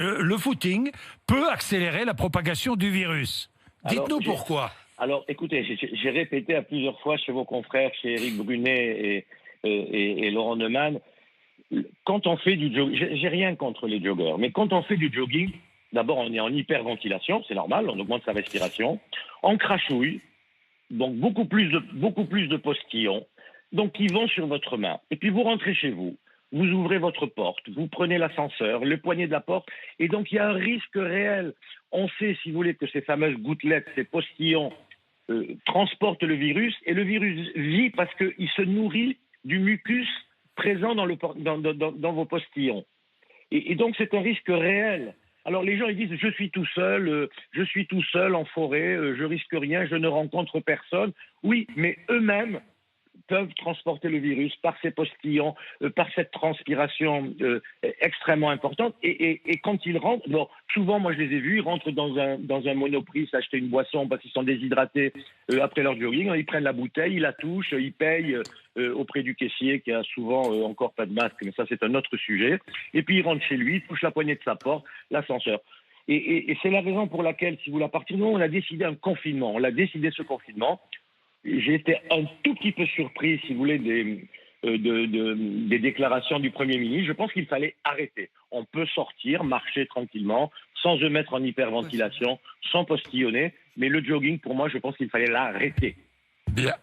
le footing peut accélérer la propagation du virus. Alors, Dites-nous pourquoi. alors, écoutez, j'ai répété à plusieurs fois chez vos confrères, chez Éric Brunet et Laurent Neumann, quand on fait du jogging, j'ai rien contre les joggeurs, mais quand on fait du jogging, d'abord on est en hyperventilation, c'est normal, on augmente sa respiration, on crachouille, donc beaucoup plus de postillons, donc ils vont sur votre main. Et puis vous rentrez chez vous, vous ouvrez votre porte, vous prenez l'ascenseur, le poignet de la porte, et donc il y a un risque réel. On sait, si vous voulez, que ces fameuses gouttelettes, ces postillons, transportent le virus, et le virus vit parce qu'il se nourrit du mucus présent dans vos postillons. Et donc c'est un risque réel. Alors les gens ils disent je suis tout seul en forêt, je risque rien, je ne rencontre personne. Oui, mais eux-mêmes peuvent transporter le virus par ces postillons, par cette transpiration extrêmement importante. Et quand ils rentrent, bon, souvent, moi je les ai vus, ils rentrent dans un Monoprix s'acheter une boisson parce qu'ils sont déshydratés après leur jogging, ils prennent la bouteille, ils la touchent, ils payent auprès du caissier qui a souvent encore pas de masque, mais ça c'est un autre sujet. Et puis ils rentrent chez lui, ils touchent la poignée de sa porte, l'ascenseur. Et c'est la raison pour laquelle, si vous voulez, à partir du moment où on a décidé un confinement, on a décidé ce confinement, j'ai été un tout petit peu surpris, si vous voulez, des déclarations du Premier ministre. Je pense qu'il fallait arrêter. On peut sortir, marcher tranquillement, sans se mettre en hyperventilation, sans postillonner. Mais le jogging, pour moi, je pense qu'il fallait l'arrêter. Bien.